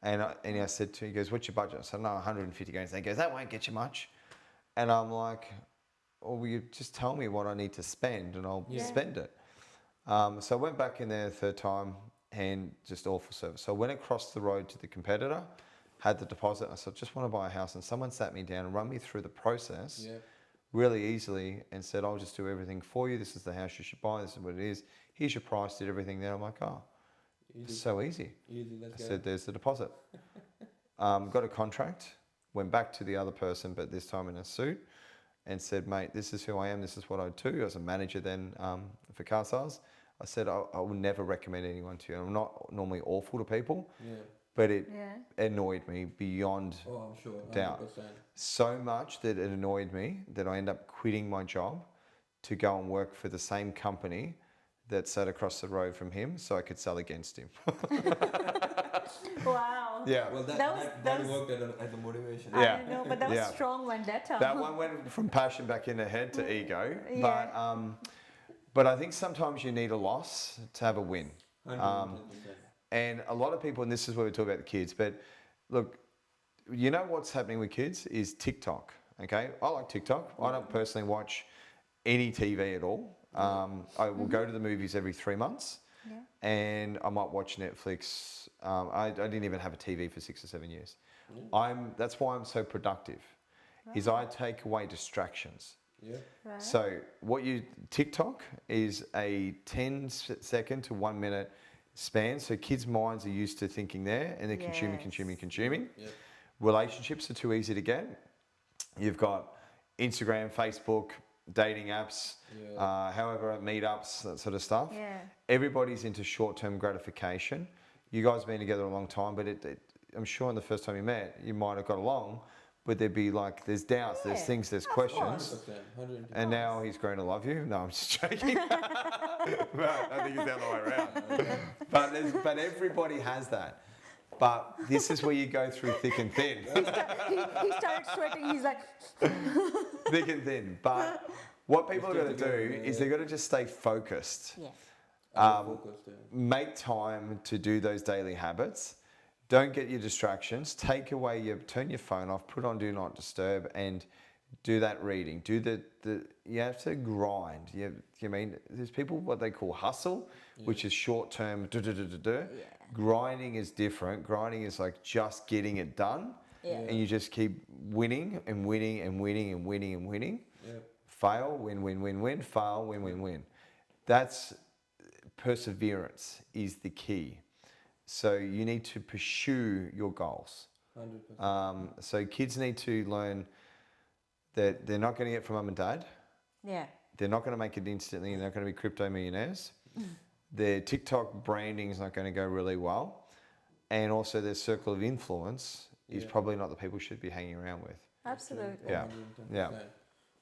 And I said to him, he goes, "What's your budget?" I said, "No, 150 grand." He goes, "That won't get you much." And I'm like, "Well, will you just tell me what I need to spend and I'll spend it." So I went back in there the 3rd time and just awful service. So I went across the road to the competitor, had the deposit. And I said, "Just want to buy a house." And someone sat me down and run me through the process Yeah. really easily and said, "I'll just do everything for you. This is the house you should buy. This is what it is. Here's your price." Did everything there. I'm like, "Oh, it's Easy. so easy." Easy. Let's I go. said, "There's the deposit." Got a contract, went back to the other person, but this time in a suit, and said, "Mate, this is who I am. This is what I do." I was a manager then for car sales. I said, I will never recommend anyone to you. I'm not normally awful to people, Yeah. but it Yeah. annoyed me beyond Oh, I'm sure. doubt. 100%. So much that it annoyed me that I ended up quitting my job to go and work for the same company that sat across the road from him so I could sell against him. Wow. Yeah. Well, That that was- worked as a motivation. Yeah. I know, but that was Yeah. strong vendetta. That one went from passion back in the head to ego. Yeah. But I think sometimes you need a loss to have a win. 110%. And a lot of people, and this is where we talk about the kids, but look, you know what's happening with kids is TikTok, okay? I like TikTok. I don't personally watch any TV at all. I will go to the movies every 3 months Yeah. and I might watch Netflix. I didn't even have a TV for 6 or 7 years. That's why I'm so productive, is I take away distractions. Yeah. Right. So TikTok is a 10-second to 1 minute span. So kids' minds are used to thinking there, and they're consuming. Yep. Relationships are too easy to get. You've got Instagram, Facebook, dating apps, however, meetups, that sort of stuff. Yeah. Everybody's into short-term gratification. You guys have been together a long time, but I'm sure in the first time you met, you might have got along, but there'd be like, there's doubts, there's things, there's questions. 100%. And now he's grown to love you. No, I'm just joking. But I think it's the other way around. But everybody has that. But this is where you go through thick and thin. He started sweating. He's like, Thick and thin. But what people are going to do is they've got to just stay focused. yeah. Make time to do those daily habits. Don't get your distractions. Turn your phone off, put on Do Not Disturb, and do that reading. Do you have to grind. There's people what they call hustle, which is short term. Grinding is different. Grinding is like just getting it done, and you just keep winning and winning and winning and winning and winning. Fail, win, win, win, win. Fail, win, win, win. That's perseverance is the key. So you need to pursue your goals. 100%. So kids need to learn that they're not going to get from mum and dad. Yeah. They're not going to make it instantly. They're not going to be crypto millionaires. Their TikTok branding is not going to go really well. And also their circle of influence is probably not the people you should be hanging around with. Absolutely. Yeah. 110%. Yeah.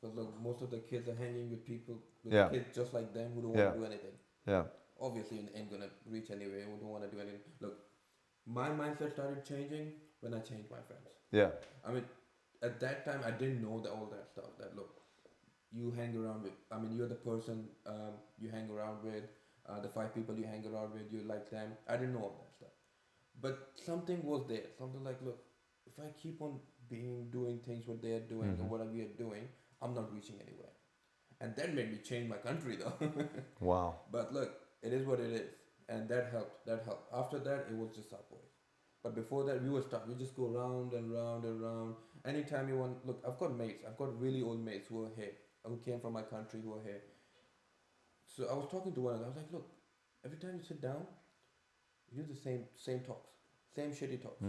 But look, most of the kids are hanging with people, Yeah. kids just like them who don't want to do anything. Yeah. Obviously, you ain't gonna reach anywhere. We don't want to do anything. Look, my mindset started changing when I changed my friends. Yeah. I mean, at that time, I didn't know all that stuff. That look, you hang around with. I mean, you're the person you hang around with. The 5 people you hang around with, you like them. I didn't know all that stuff, but something was there. Something like, look, if I keep on doing things what they are doing or what we are doing, I'm not reaching anywhere. And that made me change my country, though. Wow. But look, it is what it is, and that helped. After that, it was just upward. But before that, we were stuck. We just go round and round and round. Anytime you want, look, I've got mates. I've got really old mates who are here, who came from my country, who are here. So I was talking to one of them. I was like, look, every time you sit down, you do the same talks, same shitty talks.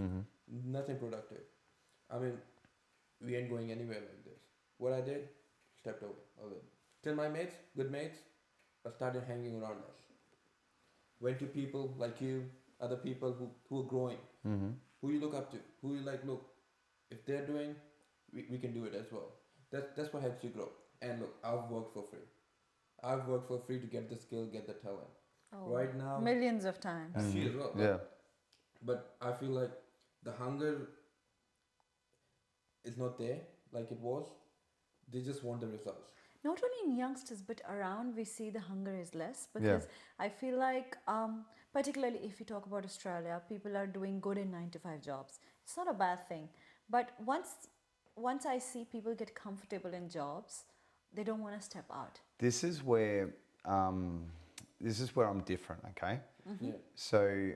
Nothing productive. I mean, we ain't going anywhere like this. What I did, stepped away. Till my mates, good mates, I started hanging around us. Went to people like you, other people who are growing, who you look up to, who you like, look, if they're doing, we can do it as well. That's what helps you grow. And look, I've worked for free. I've worked for free to get the skill, get the talent. Oh, right now, millions of times. she as well. Yeah. But I feel like the hunger is not there like it was. They just want the results. Not only in youngsters, but around we see the hunger is less because I feel like, particularly if you talk about Australia, people are doing good in 9-to-5 jobs. It's not a bad thing. But once I see people get comfortable in jobs, they don't want to step out. This is where I'm different, okay? Yeah. So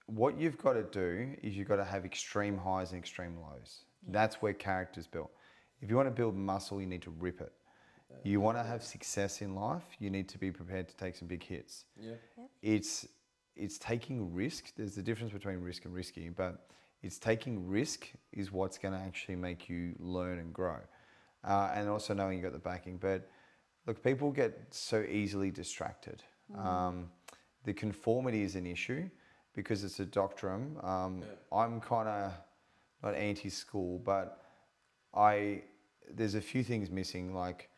what you've got to do is you've got to have extreme highs and extreme lows. That's where character's built. If you want to build muscle, you need to rip it. You want to have success in life, you need to be prepared to take some big hits. Yeah. It's taking risk. There's a difference between risk and risky, but it's taking risk is what's going to actually make you learn and grow. And also knowing you got the backing. But look, people get so easily distracted. The conformity is an issue because it's a doctrine. I'm kind of not anti-school, but there's a few things missing. Like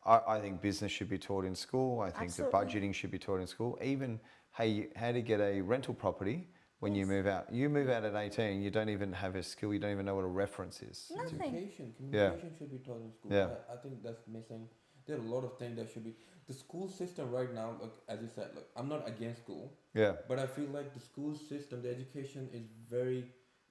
I think business should be taught in school. I think Absolutely. the budgeting should be taught in school. Even how to get a rental property when you move out. You move out at 18, you don't even have a skill. You don't even know what a reference is. Nothing. Communication should be taught in school. Yeah. I think that's missing. There are a lot of things that should be. The school system right now, look, as you said, look, I'm not against school, but I feel like the school system, the education is very.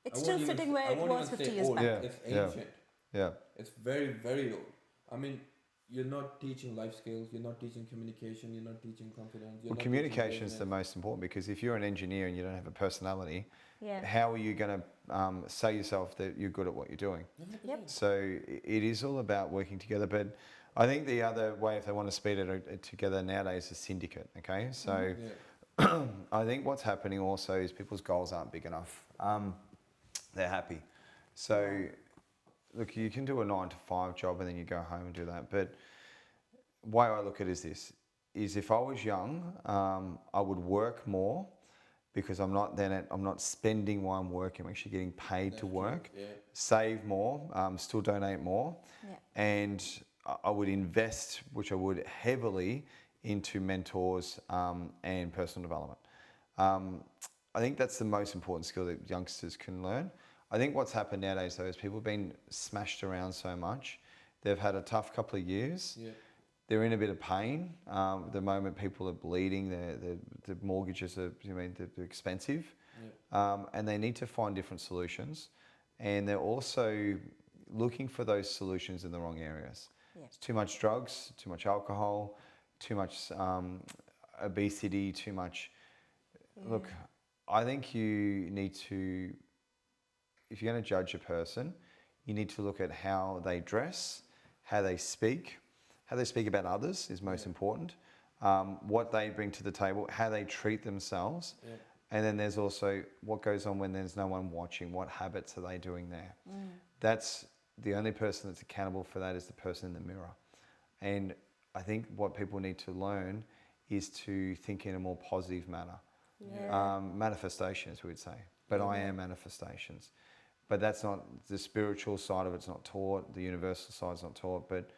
It's still sitting where it was 50 years old. back. It's ancient. Yeah. It's very, very old. I mean, you're not teaching life skills. You're not teaching communication. You're not teaching confidence. Well, communication is the most important because if you're an engineer and you don't have a personality, Yeah. how are you going to say yourself that you're good at what you're doing? Yep. So it is all about working together. But I think the other way, if they want to speed it together nowadays, is syndicate. Okay, so I think what's happening also is people's goals aren't big enough. They're happy. So, look, you can do a 9 to 5 job and then you go home and do that. But the way I look at it is this, is if I was young, I would work more because I'm not spending while I'm working. I'm actually getting paid to work, save more, still donate more. Yeah. And I would invest, which I would heavily, into mentors and personal development. I think that's the most important skill that youngsters can learn. I think what's happened nowadays, though, is people have been smashed around so much. They've had a tough couple of years. Yeah. They're in a bit of pain. At the moment, people are bleeding. The mortgages are, they're expensive. Yeah. And they need to find different solutions. And they're also looking for those solutions in the wrong areas. Yeah. It's too much drugs, too much alcohol, too much obesity, too much. Yeah. Look, I think you need to, if you're going to judge a person, you need to look at how they dress, how they speak about others is most important, what they bring to the table, how they treat themselves. Yeah. And then there's also what goes on when there's no one watching. What habits are they doing there? That's the only person that's accountable for that is the person in the mirror. And I think what people need to learn is to think in a more positive manner. Yeah. Manifestation, as we would say. But I am manifestations. But that's not, the spiritual side of it's not taught, the universal side's not taught. But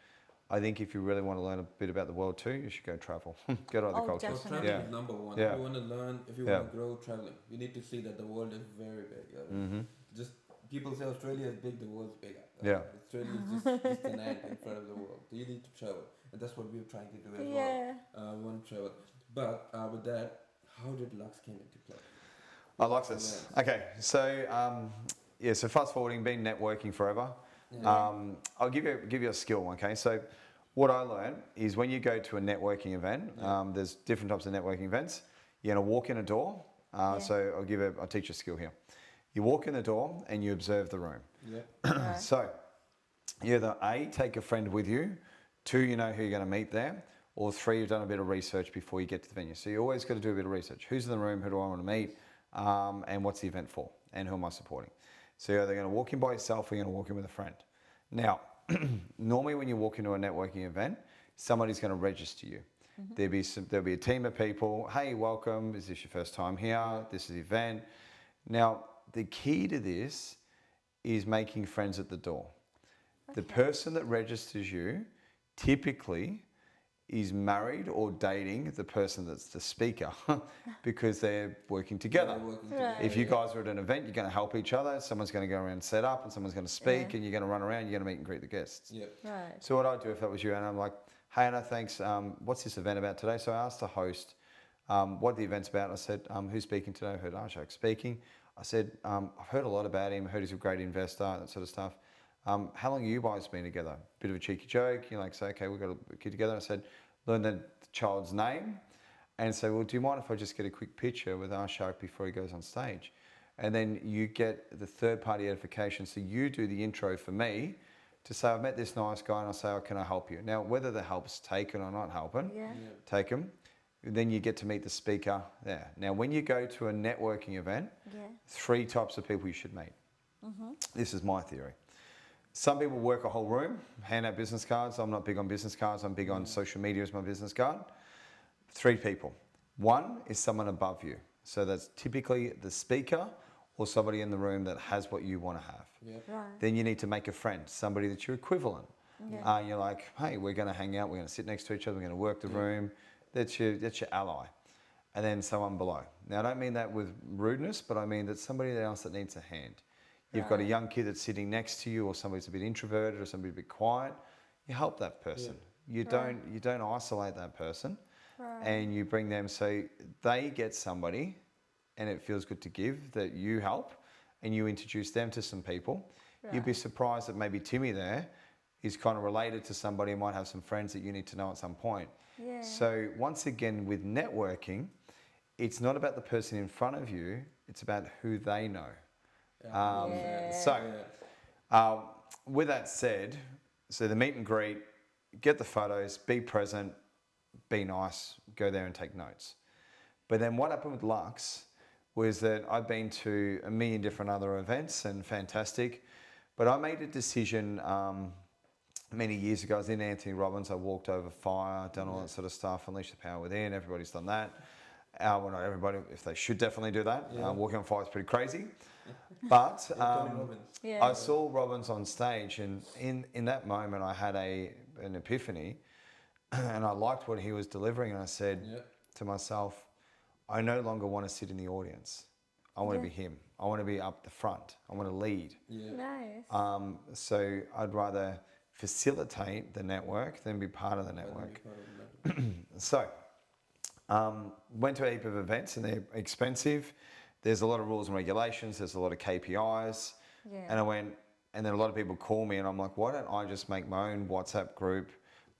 I think if you really want to learn a bit about the world too, you should go travel. Go to other cultures. Because traveling is number one. Yeah. If you want to learn, if you want to grow, traveling. You need to see that the world is very big. Just people say Australia is big, the world's bigger. Australia is just an ant in front of the world. So you need to travel, and that's what we're trying to do as well. We want to travel, but with that, how did Lux came into play? I like this. Okay, so so fast forwarding, been networking forever. Yeah. I'll give you a skill. Okay, so what I learned is when you go to a networking event, there's different types of networking events. You're gonna walk in a door. So I'll teach you a skill here. You walk in the door and you observe the room. Yeah. So you either A, take a friend with you, 2, you know who you're going to meet there, or 3, you've done a bit of research before you get to the venue. So you always got to do a bit of research. Who's in the room? Who do I want to meet? And what's the event for? And who am I supporting? So you're either going to walk in by yourself or you're going to walk in with a friend. Now, normally when you walk into a networking event, somebody's going to register you. There'll be a team of people. Hey, welcome. Is this your first time here? This is the event. Now, the key to this is making friends at the door. The person that registers you typically is married or dating the person that's the speaker because they're working together. If you guys are at an event, you're going to help each other. Someone's going to go around and set up and someone's going to speak and you're going to run around, you're going to meet and greet the guests. Right. So what I'd do if that was you, and I'm like, hey Anna, thanks. What's this event about today? So I asked the host what the event's about. I said, who's speaking today? I heard Ashok speaking. I said, I've heard a lot about him. I heard he's a great investor, that sort of stuff. How long have you guys been together? Bit of a cheeky joke. You like say, okay, we've got a kid together. I said, learn the child's name. And say, well, do you mind if I just get a quick picture with Ashok before he goes on stage? And then you get the third party edification. So you do the intro for me to say, I've met this nice guy and I'll say, oh, can I help you? Now, whether the help's taken or not helping, take him. Then you get to meet the speaker there. Now, when you go to a networking event, 3 types of people you should meet. This is my theory. Some people work a whole room, hand out business cards. I'm not big on business cards. I'm big on social media as my business card. 3 people. 1 is someone above you. So that's typically the speaker or somebody in the room that has what you want to have. Right. Then you need to make a friend, somebody that's your equivalent. You're like, hey, we're going to hang out. We're going to sit next to each other. We're going to work the room. That's your ally. And then someone below. Now, I don't mean that with rudeness, but I mean that somebody else that needs a hand. You've got a young kid that's sitting next to you, or somebody's a bit introverted, or somebody a bit quiet. You help that person. You don't isolate that person, and you bring them so they get somebody, and it feels good to give that you help, and you introduce them to some people. You'd be surprised that maybe Timmy there is kind of related to somebody and might have some friends that you need to know at some point. So once again, with networking, it's not about the person in front of you, it's about who they know. With that said, so the meet and greet, get the photos, be present, be nice, go there and take notes. But then what happened with Lux was that I've been to a million different other events and fantastic, but I made a decision many years ago. I was in Anthony Robbins. I walked over fire, done all that sort of stuff, unleash the power within. Everybody's done that. Well, not everybody, if they should definitely do that. Walking on fire is pretty crazy. But I saw Robbins on stage, and in that moment I had an epiphany, and I liked what he was delivering, and I said to myself, I no longer want to sit in the audience. I want to be him. I want to be up the front. I want to lead. Nice. So I'd rather facilitate the network than be part of the network. So went to a heap of events, and they're expensive. There's a lot of rules and regulations. There's a lot of KPIs. And I went, and then a lot of people call me, and I'm like, why don't I just make my own WhatsApp group,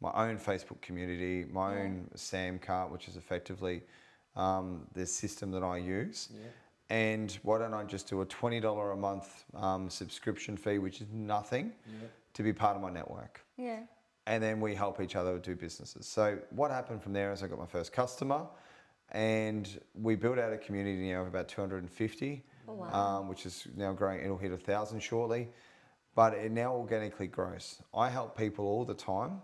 my own Facebook community, my own SAM cart, which is effectively the system that I use. And why don't I just do a $20 a month subscription fee, which is nothing, to be part of my network. And then we help each other do businesses. So what happened from there is I got my first customer, and we built out a community now of about 250, which is now growing. It'll hit 1,000 shortly, but it now organically grows. I help people all the time.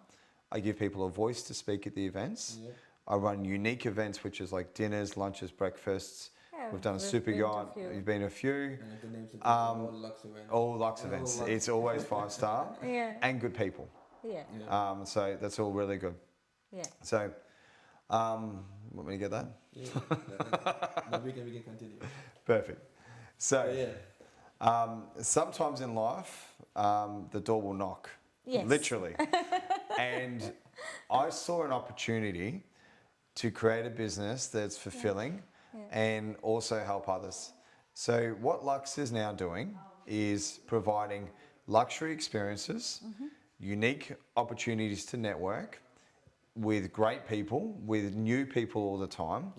I give people a voice to speak at the events. I run unique events, which is like dinners, lunches, breakfasts. We've done a super yacht. You've been a few. And the names of all Lux events. All Lux events. It's always 5-star and good people. So that's all really good. So, want me to get that? Then we can continue. Perfect. So, sometimes in life, the door will knock. Literally. And I saw an opportunity to create a business that's fulfilling and also help others. So what Lux is now doing is providing luxury experiences, unique opportunities to network with great people, with new people all the time.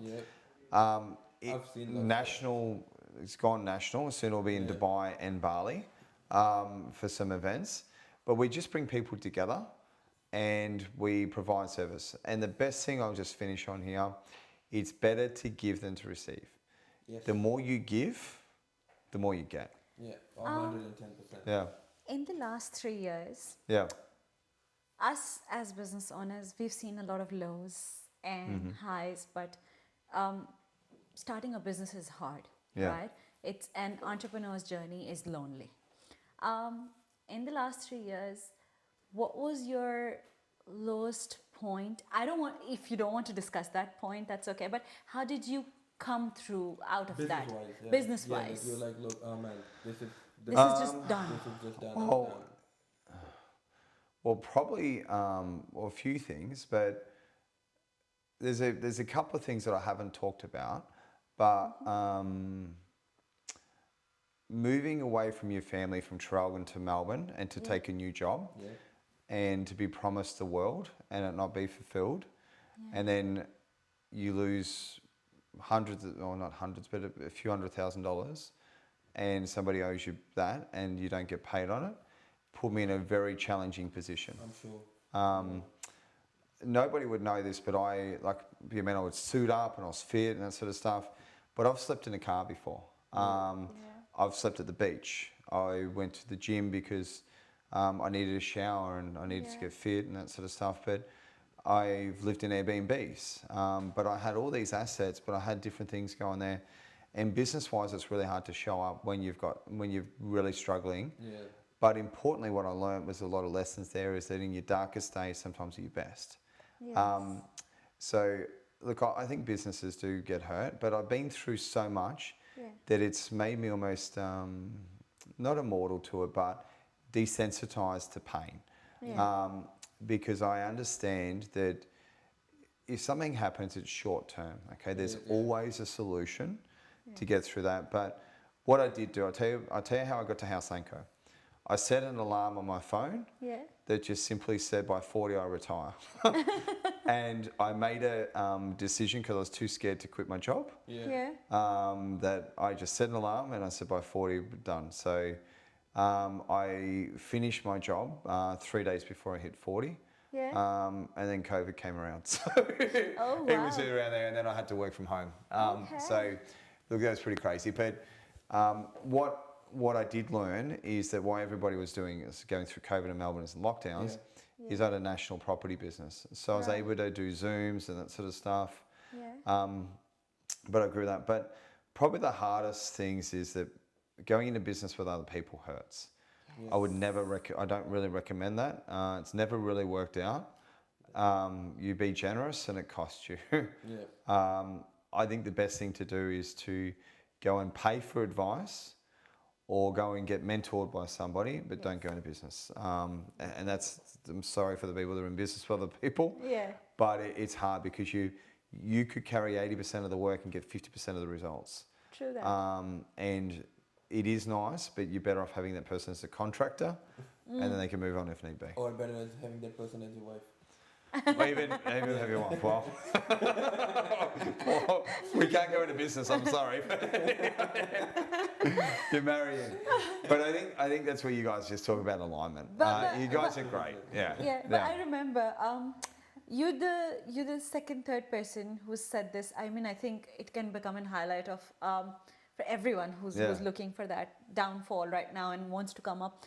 I've seen national. It's gone national. Soon it'll be in Dubai and Bali for some events. But we just bring people together and we provide service. And the best thing, I'll just finish on here, it's better to give than to receive. The more you give, the more you get. 110%. In the last 3 years, us as business owners, we've seen a lot of lows and highs, but starting a business is hard, right? It's an entrepreneur's journey is lonely. In the last 3 years, what was your lowest point? If you don't want to discuss that point, that's okay, but how did you come through out of that? Business-wise. You're like, look, oh man, this is just done. This is just done. Well, probably a few things, but there's a couple of things that I haven't talked about, but moving away from your family from Traralgon to Melbourne and to take a new job and to be promised the world and it not be fulfilled, and then you lose not hundreds, but a few $100,000, and somebody owes you that and you don't get paid on it, put me in a very challenging position. I'm sure. Nobody would know this, but I would suit up and I was fit and that sort of stuff, but I've slept in a car before. I've slept at the beach. I went to the gym because I needed a shower and I needed to get fit and that sort of stuff. But I've lived in Airbnbs. But I had all these assets, but I had different things going there. And business-wise, it's really hard to show up when you're really struggling. But importantly, what I learned was a lot of lessons there is that in your darkest days, sometimes are your best. So look, I think businesses do get hurt, but I've been through so much that it's made me almost not immortal to it, but desensitized to pain. Because I understand that if something happens, it's short term. Okay, there's always a solution to get through that. But what I did do, I'll tell you how I got to House Anchor. I set an alarm on my phone that just simply said by 40 I retire. And I made a decision because I was too scared to quit my job. That I just set an alarm and I said by 40 we're done. So I finished my job 3 days before I hit 40. Yeah. And then COVID came around. So Oh, it was wow. around there, and then I had to work from home. Okay. So look, that was pretty crazy. But what I did learn is that why everybody was going through COVID in Melbourne and lockdowns Yeah. is I had a national property business. So I was Right. able to do Zooms and that sort of stuff. Yeah. But I grew that. But probably the hardest things is that going into business with other people hurts. Yes. I would never I don't really recommend that. It's never really worked out. You be generous and it costs you. Yeah. I think the best thing to do is to go and pay for advice or go and get mentored by somebody, but don't go into business. And that's, I'm sorry for the people that are in business with other people, Yeah. but it's hard because you could carry 80% of the work and get 50% of the results. True that. And it is nice, but you're better off having that person as a contractor, and then they can move on if need be. Or better is having that person as your wife. Or even have your wife. Well, we can't go into business. I'm sorry. You're marrying. But I think that's where you guys just talk about alignment. But- you guys are great. Yeah. Yeah, but I remember you're the second, third person who said this. I mean, I think it can become a highlight of for everyone who's looking for that downfall right now and wants to come up.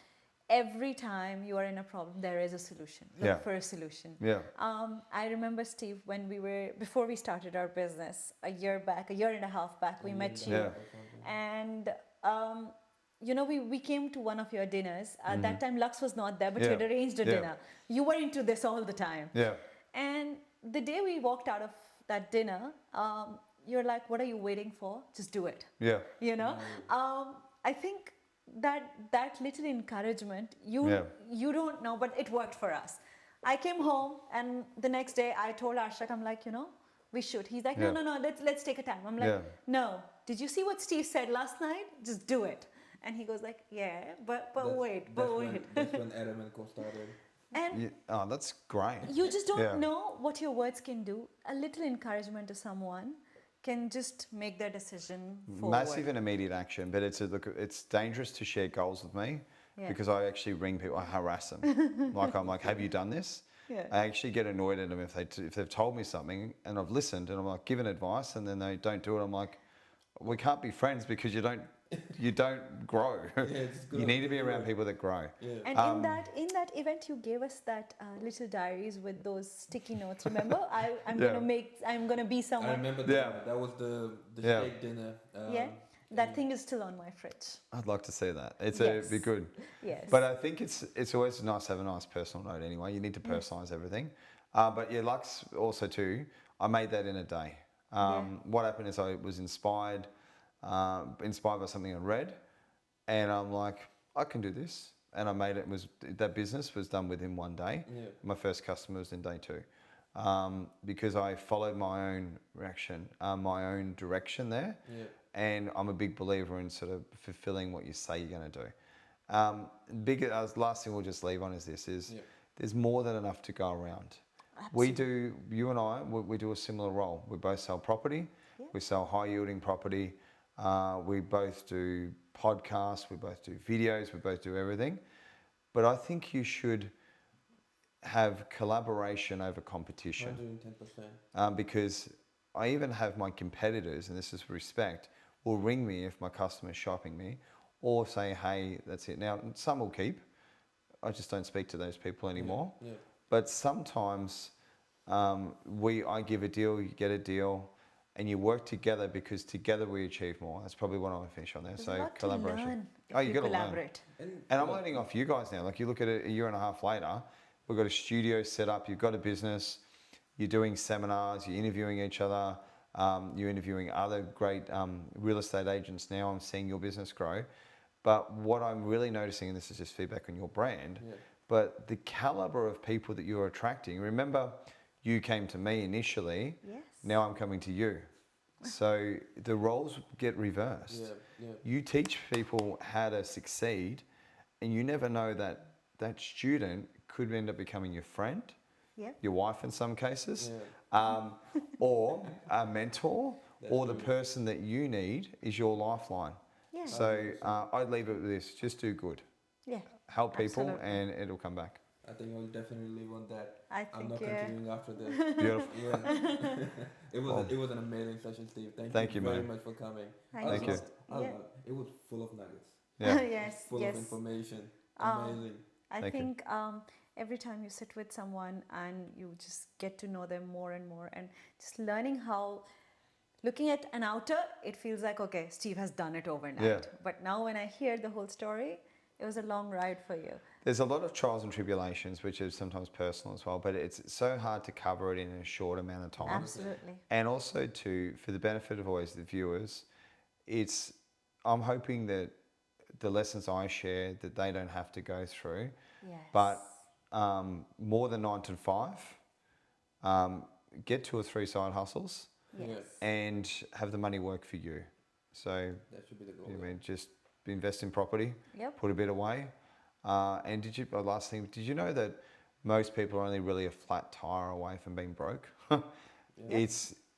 Every time you are in a problem, there is a solution. Look for a solution. Yeah. I remember, Steve, when before we started our business a year and a half back, we met you, and we came to one of your dinners. That time Lux was not there, but you had arranged a dinner. You were into this all the time. Yeah. And the day we walked out of that dinner, you're like, "What are you waiting for? Just do it." Yeah. I think that little encouragement, you don't know, but it worked for us. I came home and the next day I told Arshak, I'm like, we should. He's like, no, let's take a time. I'm like, no. Did you see what Steve said last night? Just do it. And he goes like, yeah, but wait. That's when Arum and Co started. And that's great. you just don't know what your words can do. A little encouragement to someone can just make their decision forward. Massive and immediate action, but it's dangerous to share goals with me because I actually ring people, I harass them. I'm like, have you done this? Yeah. I actually get annoyed at them if they've told me something and I've listened and I'm like, given advice and then they don't do it. I'm like, we can't be friends because you don't grow. You need to be around people that grow. Yeah. And in that event, you gave us that little diaries with those sticky notes. Remember, I'm gonna be someone. I remember that. That was the steak dinner. That thing is still on my fridge. I'd like to see that. It'd be good. Yes. But I think it's always nice to have a nice personal note anyway. You need to personalise everything. But Lux also too, I made that in a day. What happened is I was inspired by something I read, and I'm like, I can do this, and I made it. That business was done within one day. My first customer was in day 2, because I followed my own direction there, and I'm a big believer in sort of fulfilling what you say you're going to do. Last thing we'll just leave on is there's more than enough to go around. Absolutely. You and I, we do a similar role. We both sell property. We sell high yielding property. We both do podcasts, we both do videos, we both do everything. But I think you should have collaboration over competition. 110%. Because I even have my competitors, and this is respect, will ring me if my customer's shopping me or say, hey, that's it. Now, some will keep. I just don't speak to those people anymore. Yeah. But sometimes I give a deal, you get a deal, and you work together because together we achieve more. That's probably what I want to finish on there. There's So a lot collaboration. To learn You got to collaborate. learn. And I'm learning off you guys now. Like you look at it a year and a half later, we've got a studio set up, you've got a business, you're doing seminars, you're interviewing each other, you're interviewing other great real estate agents now. I'm seeing your business grow. But what I'm really noticing, and this is just feedback on your brand, but the caliber of people that you're attracting. Remember, you came to me initially. Yes. Now I'm coming to you. So the roles get reversed. You teach people how to succeed, and you never know that student could end up becoming your friend, your wife in some cases, or a mentor, or the person that you need is your lifeline. Yeah. So I'd leave it with this: just do good. Yeah. Help people, Absolutely. and it'll come back. I think I'll definitely want that. I I'm think not continuing after this. Beautiful. Yeah. it was an amazing session, Steve. Thank you very man. much for coming. Thank you. It was full of nuggets. Yeah. Yes, Full yes. of information. Um, Amazing. I Thank you. think every time you sit with someone and you just get to know them more and more, and just learning how, looking at an outer, it feels like, okay, Steve has done it overnight. Yeah. But now when I hear the whole story, it was a long ride for you. There's a lot of trials and tribulations, which is sometimes personal as well, but it's so hard to cover it in a short amount of time. Absolutely. And also, too, for the benefit of always the viewers, I'm hoping that the lessons I share, that they don't have to go through. Yes. But more than 9 to 5, get 2 or 3 side hustles Yes. and have the money work for you. So, That should be the goal. I mean, just invest in property, Yep. put a bit away. And last thing, did you know that most people are only really a flat tire away from being broke?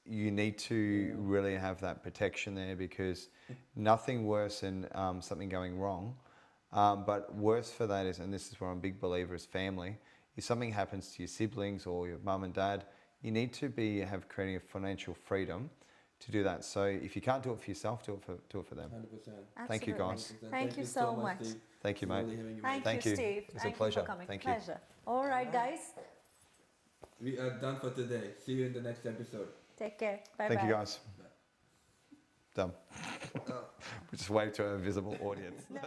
You need to really have that protection there, because nothing worse than something going wrong. But worse for that is, and this is where I'm a big believer, is family. If something happens to your siblings or your mum and dad, you need to have creating a financial freedom to do that. So if you can't do it for yourself, do it for them. 100%. Thank you, Absolutely. guys. Thank you so much. Steve. Thank you, It's mate. lovely having you, Thank, Thank you, you. Steve. It's a Thank pleasure. you for coming. Thank you. Pleasure. All right, guys. We are done for today. See you in the next episode. Take care. Bye-bye. Thank you, guys. Done. We just waved to our visible audience. No.